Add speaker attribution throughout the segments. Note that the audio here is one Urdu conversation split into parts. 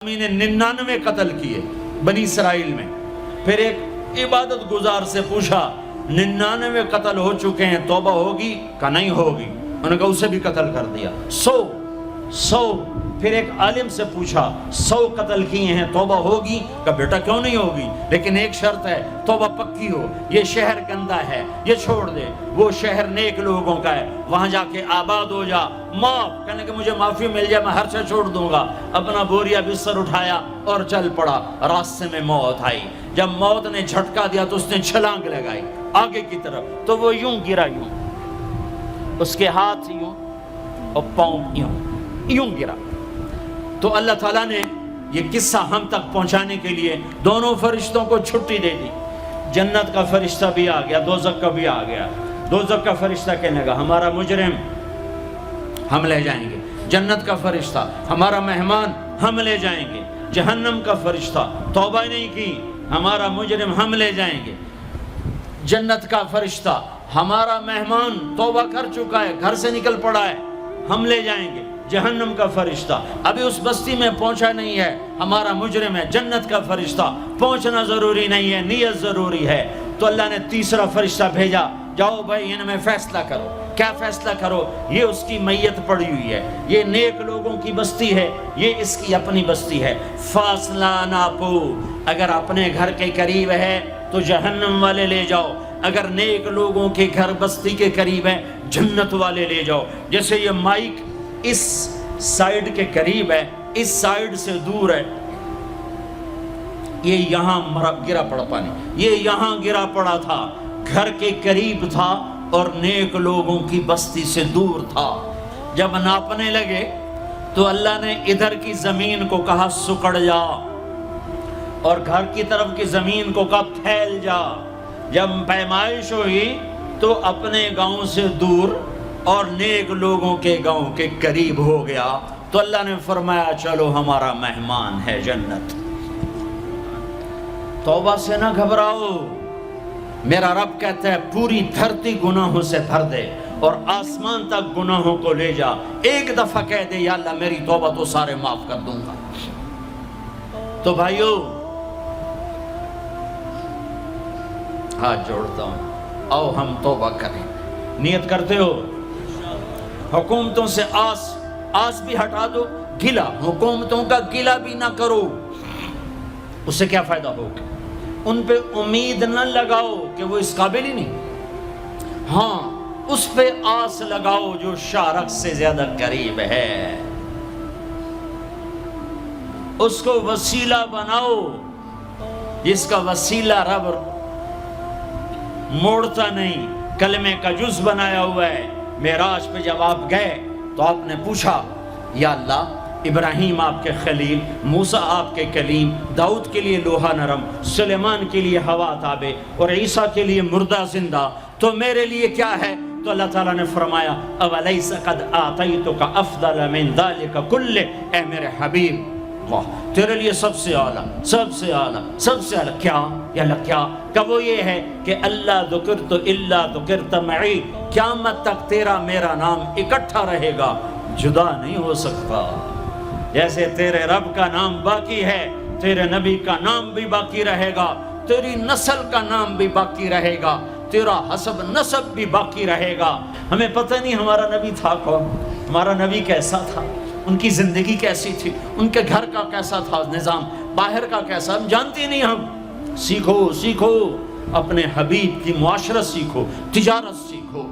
Speaker 1: نے 99 قتل کیے بنی اسرائیل میں. پھر ایک عبادت گزار سے پوچھا 99 قتل ہو چکے ہیں، توبہ ہوگی کہ نہیں ہوگی؟ انہوں نے کہا اسے بھی قتل کر دیا. 100. پھر ایک عالم سے پوچھا 100 قتل کیے ہیں، توبہ ہوگی؟ کہ بیٹا کیوں نہیں ہوگی، لیکن ایک شرط ہے، توبہ پکی ہو. یہ شہر گندا ہے، یہ چھوڑ دے. وہ شہر نیک لوگوں کا ہے، وہاں جا کے آباد ہو جا. معاف کہنے کہ مجھے معافی مل جائے میں ہر چیز چھوڑ دوں گا. اپنا بوریا بستر اٹھایا اور چل پڑا. راستے میں موت آئی. جب موت نے جھٹکا دیا تو اس نے چھلانگ لگائی آگے کی طرف، تو وہ یوں گرا، یوں اس کے ہاتھ یوں اور پاؤں یوں گرا. تو اللہ تعالیٰ نے یہ قصہ ہم تک پہنچانے کے لیے دونوں فرشتوں کو چھٹی دے دی. جنت کا فرشتہ بھی آ گیا، دوزخ کا بھی آ گیا. دوزخ کا فرشتہ کہنے لگا ہمارا مجرم ہم لے جائیں گے. جنت کا فرشتہ ہمارا مہمان ہم لے جائیں گے. جہنم کا فرشتہ توبہ نہیں کی ہمارا مجرم ہم لے جائیں گے. جنت کا فرشتہ ہمارا مہمان توبہ کر چکا ہے، گھر سے نکل پڑا ہے، ہم لے جائیں گے. جہنم کا فرشتہ ابھی اس بستی میں پہنچا نہیں ہے، ہمارا مجرم ہے. جنت کا فرشتہ پہنچنا ضروری نہیں ہے، نیت ضروری ہے. تو اللہ نے تیسرا فرشتہ بھیجا، جاؤ بھائی ان میں فیصلہ کرو. کیا فیصلہ کرو؟ یہ اس کی میت پڑی ہوئی ہے، یہ نیک لوگوں کی بستی ہے، یہ اس کی اپنی بستی ہے. فاصلہ ناپو، اگر اپنے گھر کے قریب ہے تو جہنم والے لے جاؤ، اگر نیک لوگوں کے گھر بستی کے قریب ہے جنت والے لے جاؤ. جیسے یہ مائک اس سائیڈ کے قریب ہے، اس سائیڈ سے دور ہے. یہ یہاں گرا پڑا پانی، یہ یہاں گرا پڑا تھا، گھر کے قریب تھا اور نیک لوگوں کی بستی سے دور تھا. جب ناپنے لگے تو اللہ نے ادھر کی زمین کو کہا سکڑ جا، اور گھر کی طرف کی زمین کو کہا پھیل جا. جب پیمائش ہوئی تو اپنے گاؤں سے دور اور نیک لوگوں کے گاؤں کے قریب ہو گیا. تو اللہ نے فرمایا چلو ہمارا مہمان ہے جنت. توبہ سے نہ گھبراؤ، میرا رب کہتا ہے پوری دھرتی گناہوں سے بھر دے اور آسمان تک گناہوں کو لے جا. ایک دفعہ کہہ دے یا اللہ میری توبہ تو سارے معاف کر دوں گا. تو بھائیو ہاتھ جوڑتا ہوں، آؤ ہم توبہ کریں. نیت کرتے ہو؟ حکومتوں سے آس بھی ہٹا دو، گلا حکومتوں کا گلا بھی نہ کرو. اس سے کیا فائدہ ہوگا؟ ان پہ امید نہ لگاؤ کہ وہ اس قابل ہی نہیں. ہاں اس پہ آس لگاؤ جو شارق سے زیادہ قریب ہے. اس کو وسیلہ بناؤ جس کا وسیلہ رب موڑتا نہیں، کلمے کا جز بنایا ہوا ہے. معراج پہ جب آپ گئے تو آپ نے پوچھا یا اللہ ابراہیم آپ کے خلیل، موسیٰ آپ کے کلیم، داؤد کے لیے لوہا نرم، سلیمان کے لیے ہوا تابع اور عیسیٰ کے لیے مردہ زندہ، تو میرے لیے کیا ہے؟ تو اللہ تعالیٰ نے فرمایا اولیس قد آتیتک افضل من ذلک کل، اے میرے حبیب واہ تیرے لیے سب سے اعلیٰ، سب سے اعلیٰ، سب سے اعلیٰ کیا؟ یا اللہ کیا؟ کہ وہ یہ ہے کہ اللہ ذکرت الا ذکرت معی، قیامت تک تیرا میرا نام اکٹھا رہے گا، جدا نہیں ہو سکتا. جیسے تیرے رب کا نام باقی ہے، تیرے نبی کا نام بھی باقی رہے گا، تیری نسل کا نام بھی باقی رہے گا، تیرا حسب نسب بھی باقی رہے گا. ہمیں پتہ نہیں ہمارا نبی تھا کون، ہمارا نبی کیسا تھا، ان کی زندگی کیسی تھی، ان کے گھر کا کیسا تھا نظام، باہر کا کیسا، ہم جانتے نہیں. ہم سیکھو اپنے حبیب کی معاشرت سیکھو، تجارت سیکھو.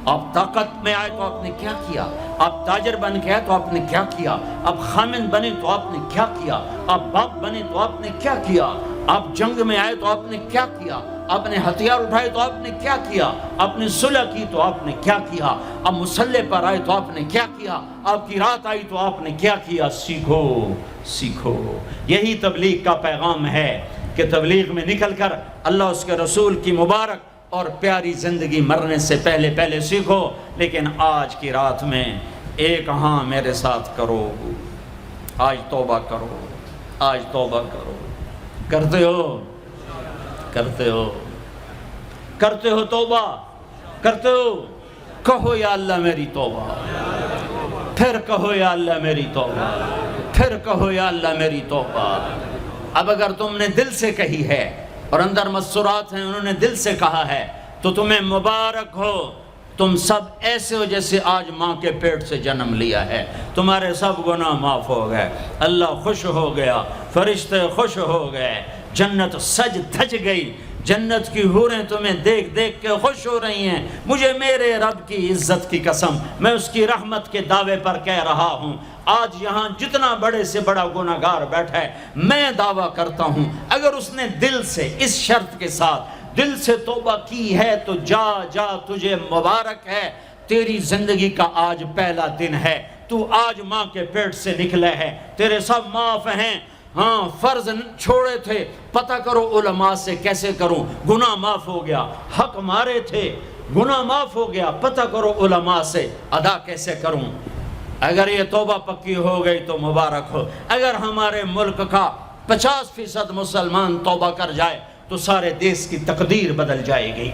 Speaker 1: آپ طاقت میں آئے تو آپ نے کیا کیا، آپ تاجر بن کے آئے تو آپ نے کیا کیا، آپ خامن بنے تو آپ نے کیا کیا، آپ باپ بنے تو آپ نے کیا کیا، آپ جنگ میں آئے تو آپ نے کیا کیا، آپ نے ہتھیار اٹھائے تو آپ نے کیا کیا، آپ نے صلح کی تو آپ نے کیا کیا، آپ مسلح پر آئے تو آپ نے کیا کیا، آپ کی رات آئی تو آپ نے کیا کیا. سیکھو. یہی تبلیغ کا پیغام ہے کہ تبلیغ میں نکل کر اللہ اس کے رسول کی مبارک اور پیاری زندگی مرنے سے پہلے سیکھو. لیکن آج کی رات میں ایک ہاں میرے ساتھ کرو، آج توبہ کرو، آج توبہ کرو. کرتے ہو توبہ کرتے ہو؟ کہو یا اللہ میری توبہ، پھر کہو یا اللہ میری توبہ، پھر کہو یا اللہ میری توبہ۔ اب اگر تم نے دل سے کہی ہے اور اندر مسرات ہیں انہوں نے دل سے کہا ہے تو تمہیں مبارک ہو، تم سب ایسے ہو جیسے آج ماں کے پیٹ سے جنم لیا ہے، تمہارے سب گناہ معاف ہو گئے، اللہ خوش ہو گیا، فرشتے خوش ہو گئے، جنت سج دھج گئی، جنت کی حوریں تمہیں دیکھ دیکھ کے خوش ہو رہی ہیں۔ مجھے میرے رب کی عزت کی قسم، میں اس کی رحمت کے دعوے پر کہہ رہا ہوں، آج یہاں جتنا بڑے سے بڑا گناہگار بیٹھا ہے، میں دعویٰ کرتا ہوں اگر اس نے دل سے اس شرط کے ساتھ دل سے توبہ کی ہے تو جا جا تجھے مبارک ہے، تیری زندگی کا آج پہلا دن ہے، تو آج ماں کے پیٹ سے نکلے ہے، تیرے سب معاف ہیں۔ ہاں فرض چھوڑے تھے، پتہ کرو علماء سے کیسے کروں، گناہ معاف ہو گیا، حق مارے تھے گناہ معاف ہو گیا، پتہ کرو علماء سے ادا کیسے کروں۔ اگر یہ توبہ پکی ہو گئی تو مبارک ہو۔ اگر ہمارے ملک کا 50% مسلمان توبہ کر جائے تو سارے دیش کی تقدیر بدل جائے گی۔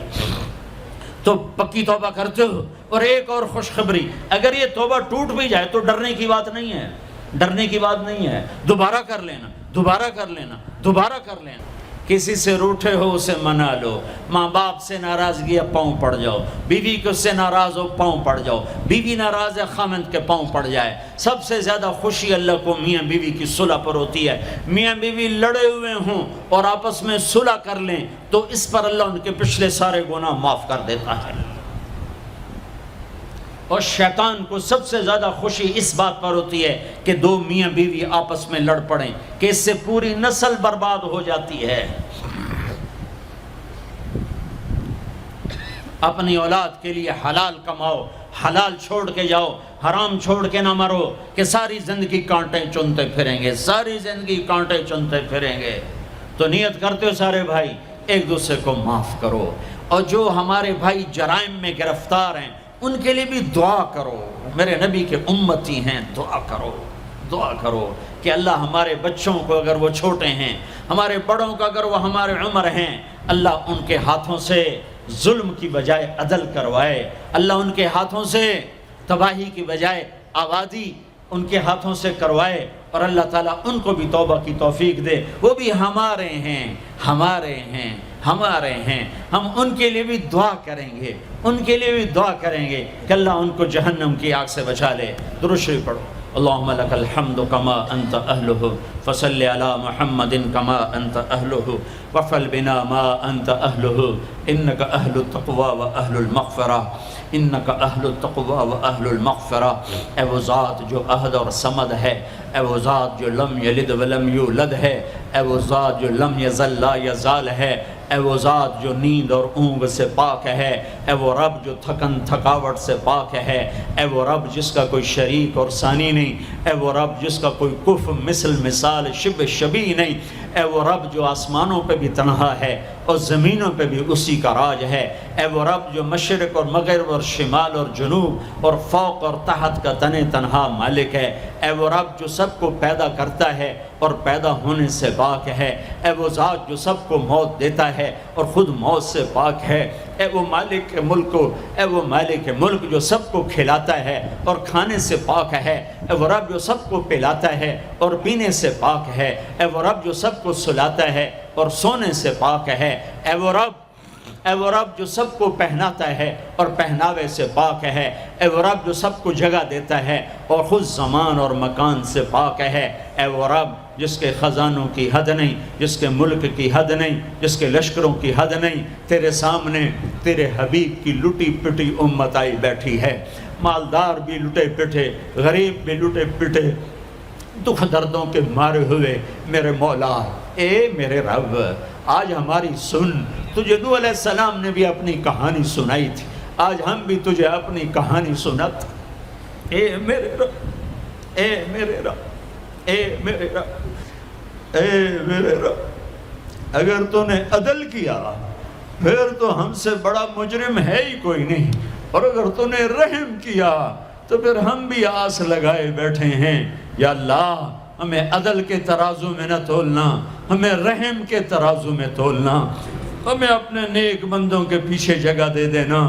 Speaker 1: تو پکی توبہ کرتے ہو۔ اور ایک اور خوشخبری، اگر یہ توبہ ٹوٹ بھی جائے تو ڈرنے کی بات نہیں ہے، ڈرنے کی بات نہیں ہے، دوبارہ کر لینا، دوبارہ کر لینا، دوبارہ کر لینا۔ کسی سے روٹھے ہو اسے منا لو، ماں باپ سے ناراضگی ہے پاؤں پڑ جاؤ، بیوی کو سے ناراض ہو پاؤں پڑ جاؤ، بیوی ناراض ہے خامند کے پاؤں پڑ جائے۔ سب سے زیادہ خوشی اللہ کو میاں بیوی کی صلح پر ہوتی ہے۔ میاں بیوی لڑے ہوئے ہوں اور آپس میں صلح کر لیں تو اس پر اللہ ان کے پچھلے سارے گناہ معاف کر دیتا ہے۔ اور شیطان کو سب سے زیادہ خوشی اس بات پر ہوتی ہے کہ دو میاں بیوی آپس میں لڑ پڑیں، کہ اس سے پوری نسل برباد ہو جاتی ہے۔ اپنی اولاد کے لیے حلال کماؤ، حلال چھوڑ کے جاؤ، حرام چھوڑ کے نہ مرو کہ ساری زندگی کانٹے چنتے پھریں گے، ساری زندگی کانٹے چنتے پھریں گے۔ تو نیت کرتے ہو سارے بھائی ایک دوسرے کو معاف کرو، اور جو ہمارے بھائی جرائم میں گرفتار ہیں ان کے لیے بھی دعا کرو، میرے نبی کے امتی ہیں، دعا کرو، دعا کرو کہ اللہ ہمارے بچوں کو اگر وہ چھوٹے ہیں، ہمارے بڑوں کو اگر وہ ہمارے عمر ہیں، اللہ ان کے ہاتھوں سے ظلم کی بجائے عدل کروائے، اللہ ان کے ہاتھوں سے تباہی کی بجائے آبادی ان کے ہاتھوں سے کروائے، اور اللہ تعالیٰ ان کو بھی توبہ کی توفیق دے۔ وہ بھی ہمارے ہیں، ہمارے ہیں، ہمارے ہیں، ہم ان کے لیے بھی دعا کریں گے، ان کے لیے بھی دعا کریں گے کہ اللہ ان کو جہنم کی آگ سے بچا لے۔ درود شریف پڑھو۔ اللہم لک الحمد کما انت اہلہ فصل علی محمد کما انت اہلہ وفعل بنا ما انت اہلہ انک اہل التقوی و اہل المغفرہ، انک اہل التقوی و اہل المغفرہ۔ اے وہ ذات جو احد اور صمد ہے، اے وہ ذات جو لم یلد ولم یولد ہے، اے وہ ذات جو لم یزل لا یزال ہے، اے وہ ذات جو نیند اور اونگ سے پاک ہے، اے وہ رب جو تھکن تھکاوٹ سے پاک ہے، اے وہ رب جس کا کوئی شریک اور ثانی نہیں، اے وہ رب جس کا کوئی کف مثل مثال شبہ شبیہ نہیں، اے وہ رب جو آسمانوں پہ بھی تنہا ہے اور زمینوں پہ بھی اسی کا راج ہے، اے وہ رب جو مشرق اور مغرب اور شمال اور جنوب اور فوق اور تحت کا تن تنہا مالک ہے، اے وہ رب جو سب کو پیدا کرتا ہے اور پیدا ہونے سے پاک ہے، اے وہ ذات جو سب کو موت دیتا ہے اور خود موت سے پاک ہے، اے وہ مالک ملک، اے وہ مالک ملک جو سب کو کھلاتا ہے اور کھانے سے پاک ہے، اے وہ رب جو سب کو پلاتا ہے اور پینے سے پاک ہے، اے وہ رب جو سب کو سلاتا ہے اور سونے سے پاک ہے، اے وہ رب جو سب کو پہناتا ہے اور پہناوے سے پاک ہے، اے وہ رب جو سب کو جگہ دیتا ہے اور خود زمان اور مکان سے پاک ہے، اے وہ رب جس کے خزانوں کی حد نہیں، جس کے ملک کی حد نہیں، جس کے لشکروں کی حد نہیں، تیرے سامنے تیرے حبیب کی لٹی پٹی امت آئی بیٹھی ہے، مالدار بھی لٹے پٹے، غریب بھی لٹے پٹے، دکھ دردوں کے مارے ہوئے میرے مولا، اے میرے رب آج ہماری سن۔ تجھے نوح علیہ السلام نے بھی اپنی کہانی سنائی تھی، آج ہم بھی تجھے اپنی کہانی سنت۔ اے میرے رب، اے میرے رب، اے میرے رب، اے میرے رب، اگر تو نے عدل کیا پھر تو ہم سے بڑا مجرم ہے ہی کوئی نہیں، اور اگر تو نے رحم کیا تو پھر ہم بھی آس لگائے بیٹھے ہیں۔ یا اللہ ہمیں عدل کے ترازو میں نہ تولنا، ہمیں رحم کے ترازو میں تولنا، ہمیں اپنے نیک بندوں کے پیچھے جگہ دے دینا۔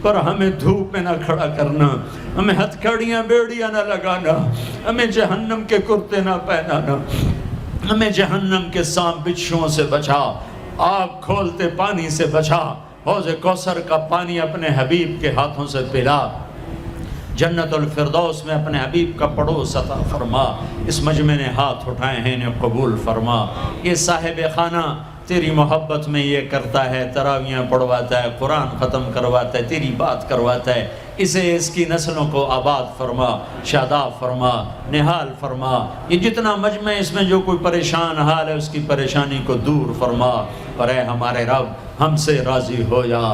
Speaker 1: پر ہمیں دھوپ میں نہ کھڑا کرنا، ہمیں ہتھکڑیاں بیڑیاں نہ لگانا، ہمیں جہنم کے کرتے نہ پہنانا، ہمیں جہنم کے سانپ بچھوؤں سے بچا، آگ کھولتے پانی سے بچا، حوض کوثر کا پانی اپنے حبیب کے ہاتھوں سے پلا، جنت الفردوس میں اپنے حبیب کا پڑوس عطا فرما، اس مجمع نے ہاتھ اٹھائے ہیں انہیں قبول فرما۔ یہ صاحب خانہ تیری محبت میں یہ کرتا ہے، تراویاں پڑھواتا ہے، قرآن ختم کرواتا ہے، تیری بات کرواتا ہے، اسے اس کی نسلوں کو آباد فرما، شاداب فرما، نہال فرما۔ یہ جتنا مجمع اس میں جو کوئی پریشان حال ہے اس کی پریشانی کو دور فرما، اور اے ہمارے رب ہم سے راضی ہو جا،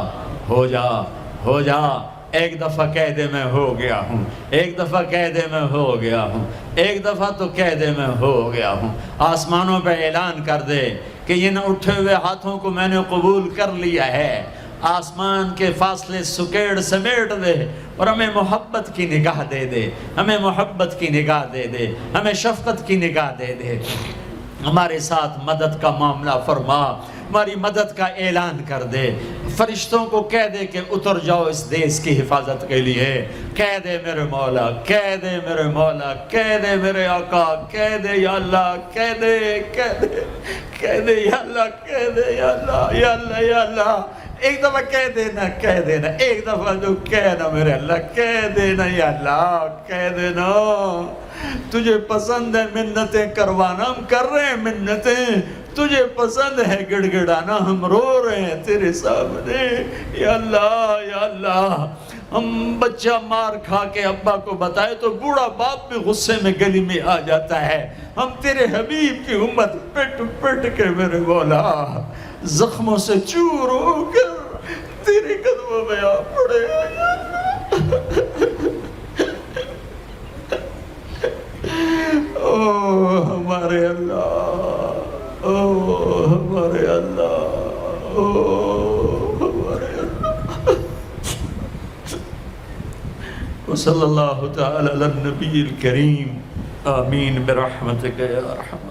Speaker 1: ہو جا، ہو جا۔ ایک دفعہ کہہ دے میں ہو گیا ہوں، ایک دفعہ کہہ دے میں ہو گیا ہوں، ایک دفعہ تو کہہ دے میں ہو گیا ہوں۔ آسمانوں پہ اعلان کر دے کہ یہ نہ اٹھے ہوئے ہاتھوں کو میں نے قبول کر لیا ہے۔ آسمان کے فاصلے سکیڑ سمیٹ دے اور ہمیں محبت کی نگاہ دے دے، ہمیں محبت کی نگاہ دے دے، ہمیں شفقت کی نگاہ دے دے۔ ہمارے ساتھ مدد کا معاملہ فرما، ہماری مدد کا اعلان کر دے، فرشتوں کو کہہ دے کہ اتر جاؤ اس دیس کی حفاظت کے لیے، کہہ دے میرے مولا، کہہ دے میرے مولا، کہہ دے میرے آقا، کہہ دے یا اللہ، کہہ دے، کہہ دے، کہہ دے یا اللہ، کہہ دے یا اللہ، یا اللہ، یا اللہ۔ ایک دفعہ کہہ دینا، کہہ دینا، ایک دفعہ جو کہنا میرے اللہ، کہہ دینا یا اللہ، کہہ دینا۔ تجھے پسند ہے منتیں کروانا، ہم کر رہے ہیں منتیں، تجھے پسند ہے گڑ گڑانا، ہم رو رہے ہیں تیرے سامنے یا اللہ، یا اللہ۔ ہم بچہ مار کھا کے ابا کو بتائے تو بوڑھا باپ بھی غصے میں گلی میں آ جاتا ہے، ہم تیرے حبیب کی امت پٹ پٹ کے میرے مولا زخموں سے چور ہو کر تیرے قدموں میں آ پڑے او ہمارے اللہ، او ہمارے اللہ، او ہمارے اللہ۔ وصلی اللہ تعالی علی النبی الکریم، آمین برحمتک یا ارحم۔